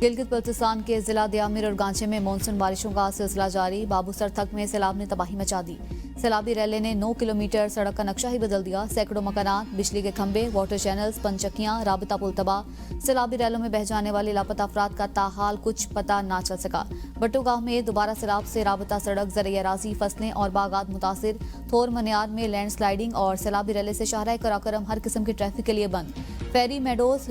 गिलगित बल्तिस्तान के जिला दियामिर और गांचे में मानसून बारिशों का सिलसिला जारी। बाबूसर तक में सैलाब ने तबाही मचा दी। सैलाबी रैले ने 9 किलोमीटर सड़क का नक्शा ही बदल दिया। सैकड़ों मकानात, बिजली के खंभे, वाटर चैनल्स, पंचक्कियां, राबता पुल तबाह। सैलाबी रैलों में बह जाने वाले लापता अफराद का ताहाल कुछ पता ना चल सका। बट्टू गांव में दोबारा सैलाब से राबता सड़क, ज़रिया राजी, फसलें और बागात मुतासिर। थोर मनियार में लैंड स्लाइडिंग और सैलाबी रैले से शाहराह कराकरम हर किस्म की ट्रैफिक के लिए बंद। फेरी मेडोज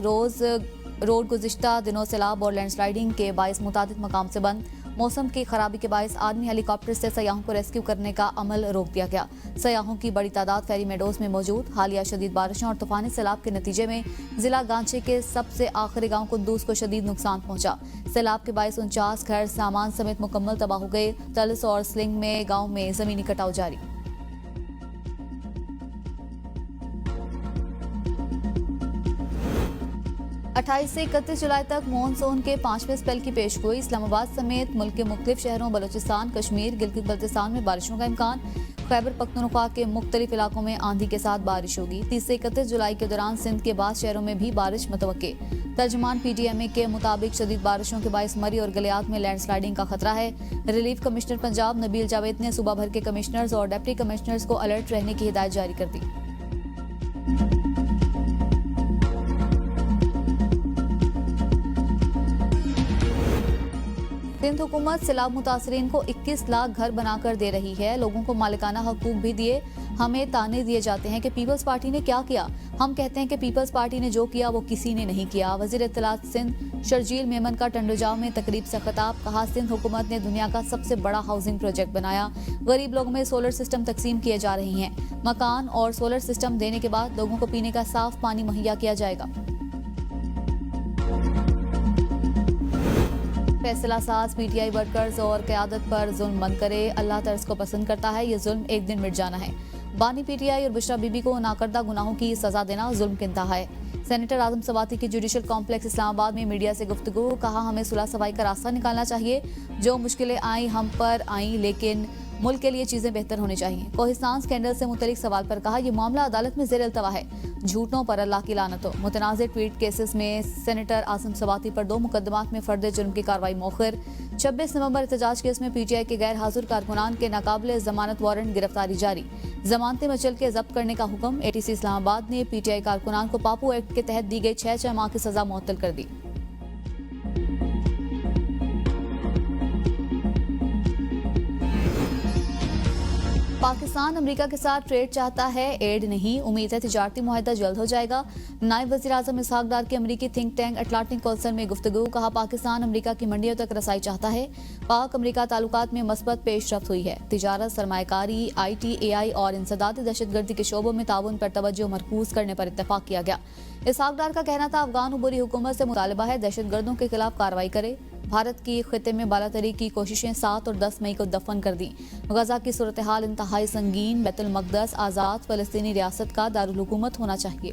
रोड गुज़िश्ता दिनों सैलाब और लैंडस्लाइडिंग के बायस मुतादिद मकाम से बंद। मौसम की खराबी के बायस आर्मी हेलीकॉप्टर से सयाहों को रेस्क्यू करने का अमल रोक दिया गया। सयाहों की बड़ी तादाद फेरी मेडोज में मौजूद। हालिया शदीद बारिशों और तूफानी सैलाब के नतीजे में जिला गांचे के सबसे आखिरी गांव कुंदूस को शदीद नुकसान पहुंचा। सैलाब के बायस 49 घर सामान समेत मुकम्मल तबाह हो गए। तलस और स्लिंग में गाँव में जमीनी कटाव जारी। 28 से 31 जुलाई तक मानसून के 5वें स्पेल की पेशगोई। इस्लामाबाद समेत मुल्क के मुख्तलिफ शहरों, बलूचिस्तान, कश्मीर, गिलगित बल्तिस्तान में बारिशों का इम्कान। खैबर पख्तूनख्वा के मुख्तलिफ इलाकों में आंधी के साथ बारिश होगी। 30 से 31 जुलाई के दौरान सिंध के बाद शहरों में भी बारिश मुतवक्के। तर्जमान PTMA के मुताबिक शदीद बारिशों के बायस मरी और गलियात में लैंडस्लाइडिंग का खतरा है। रिलीफ कमिश्नर पंजाब नबील जावेद ने सूबा भर के कमिश्नर्स और डिप्टी कमिश्नर्स को अलर्ट रहने की हिदायत जारी कर दी। सिंध हुकूमत सैलाब मुतासरीन को 21 लाख घर बनाकर दे रही है। लोगों को मालिकाना हकूक भी दिए। हमें ताने दिए जाते हैं कि पीपल्स पार्टी ने क्या किया। हम कहते हैं कि पीपल्स पार्टी ने जो किया वो किसी ने नहीं किया। वजीर इत्तलात सिंध शर्जील मेमन का टंडोजाव में तकरीब से खिताब। कहा, सिंध हुकूमत ने दुनिया का सबसे बड़ा हाउसिंग प्रोजेक्ट बनाया। गरीब लोगों में सोलर सिस्टम तकसीम किए जा रही हैं। मकान और सोलर सिस्टम देने के बाद लोगों को पीने का साफ पानी मुहैया किया जाएगा। फैसला साज PTI वर्कर्स और क़यादत पर जुल्म बंद करे। अल्लाह तर्स को पसंद करता है। ये जुल्म एक दिन मिट जाना है। बानी PTI और बुशरा बीबी को नाकर्दा गुनाहों की सजा देना जुल्म की इंतहा है। सेनेटर आजम सवाती की जुडिशल कॉम्प्लेक्स इस्लामाबाद में मीडिया से गुफ्तगू। कहा, हमें सुलह सफाई का रास्ता निकालना चाहिए। जो मुश्किलें आई हम पर आई, लेकिन मुल्क के लिए चीजें बेहतर होनी चाहिए। कोहिस्तान स्कैंडल से मुतलिक सवाल पर कहा, यह मामला अदालत में ज़ेर इल्तवा है। झूठों पर अल्लाह की लानत हो। मुतनाज़ ट्वीट केसेस में सेनेटर आजम सवाती पर 2 मुकदमात में फर्द जुर्म की कार्रवाई मौखर। 26 नवंबर एहतजाज केस में PTI के गैर हाजिर कारकुनान के नाकाबिले जमानत वारंट गिरफ्तारी जारी। जमानतें मचल के जब्त करने का हुक्म। ATC इस्लामाबाद ने PTI कारकुनान को पापू एक्ट के तहत दी गई 6 माह की सजा मुअत्तल कर दी। पाकिस्तान अमेरिका के साथ ट्रेड चाहता है, एड नहीं। उम्मीद है तिजारती मुआहदा जल्द हो जाएगा। नायब वज़ीर आज़म इसहाक डार की अमेरिकी थिंक टैंक अटलांटिक काउंसिल में गुफ्तगू। कहा, पाकिस्तान अमेरिका की मंडियों तक रसाई चाहता है। पाक अमेरिका ताल्लुकात में मस्बत पेशरफ्त हुई है। तिजारत, सरमायाकारी, IT, AI और इंसदाद दहशतगर्दी के शोबों में ताउन पर तवज्जो मरकूज करने पर इत्तफाक किया गया। इसहाक डार का कहना था, अफगान उबूरी हुकूमत से मुतालबा है दहशतगर्दों के खिलाफ कार्रवाई करे। भारत की खिते में बालातरी की कोशिशें 7 और 10 मई को दफन कर दी। गजा की सूरत हाल इंतहाई संगीन। बैतुल मक़दस आज़ाद फ़लस्तीनी रियासत का दारुल हुकूमत होना चाहिए।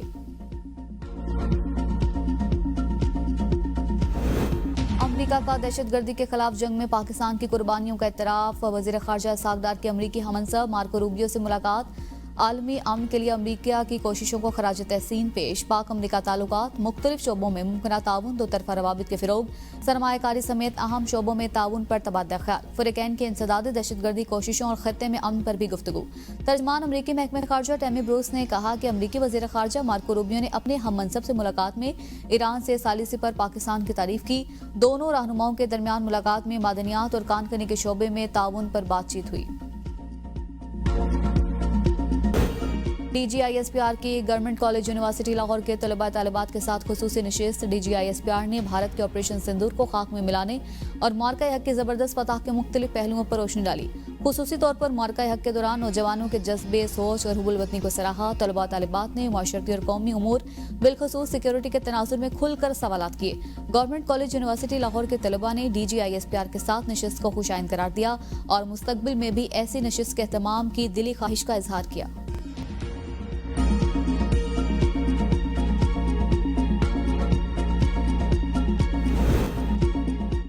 अमेरिका का दहशतगर्दी के खिलाफ जंग में पाकिस्तान की कुर्बानियों का इतराफ। वज़ीर ख़ारजा इसहाक डार की अमेरिकी हमनसब मार्को रूबियो से मुलाकात। आलमी अमन के लिए अमेरिका की कोशिशों को खराज तहसीन पेश। पाक अमेरिका ताल्लुकात मुख्तलिफ शोबों में मुमकिन ताउन, दो तरफा रवाबित के फिरोग, सरमायाकारी समेत अहम शोबों में ताउन पर तबादला ख्याल। फुरकैन के इंसदाद दहशतगर्दी कोशिशों और खत्ते में अमन पर भी गुफ्तगू। तर्जमान अमेरिकी महकमे खारजा टैमी ब्रूस ने कहा कि अमेरिकी वज़ीर ख़ारजा मार्को रूबियो ने अपने हम मनसब से मुलाकात में ईरान से सालिसी पर पाकिस्तान की तारीफ की। दोनों रहनुमाओं के दरमियान मुलाकात में मादनियात और कानकनी के शोबे में ताउन पर बातचीत हुई। DGISPR की गवर्नमेंट कॉलेज यूनिवर्सिटी लाहौर के तलबा तालिबात के साथ खुसूसी नशिस्त। DGISPR ने भारत के ऑपरेशन सिंदूर को खाक में मिलाने और मार्का हक की जबरदस्त फतह के मुख्तलिफ पहलुओं पर रोशनी डाली। खुसूसी तौर पर मार्का हक के दौरान नौजवानों के जज्बे, सोच और हुबुल वतनी को सराहा। तलबा तालिबात ने माशरती और कौमी उमूर बिलखसूस सिक्योरिटी के तनाजुर में खुलकर सवालात किए। गवर्नमेंट कॉलेज यूनिवर्सिटी लाहौर के तलबा ने DGISPR के साथ नशिस्त को खुशाइन करार दिया और मुस्तकबिल में भी ऐसी नशिस्त के एहतमाम की दिली ख्वाहिश का इजहार किया।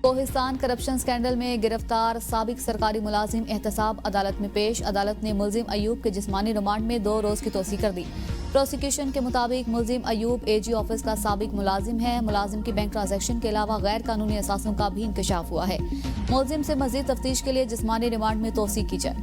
कोहिस्तान करप्शन स्कैंडल में गिरफ्तार साबिक सरकारी मुलाजिम एहतसाब अदालत में पेश। अदालत ने मुलजिम अयूब के जिस्मानी रिमांड में 2 रोज की तोसी कर दी। प्रोसिक्यूशन के मुताबिक मुलजिम अयूब एजी ऑफिस का साबिक मुलाजिम है। मुलाजिम की बैंक ट्रांजैक्शन के अलावा गैर कानूनी असासों का भी इंकशाफ हुआ है। मुलजिम से मजीद तफ्तीश के लिए जिस्मानी रिमांड में तोसी की जाए।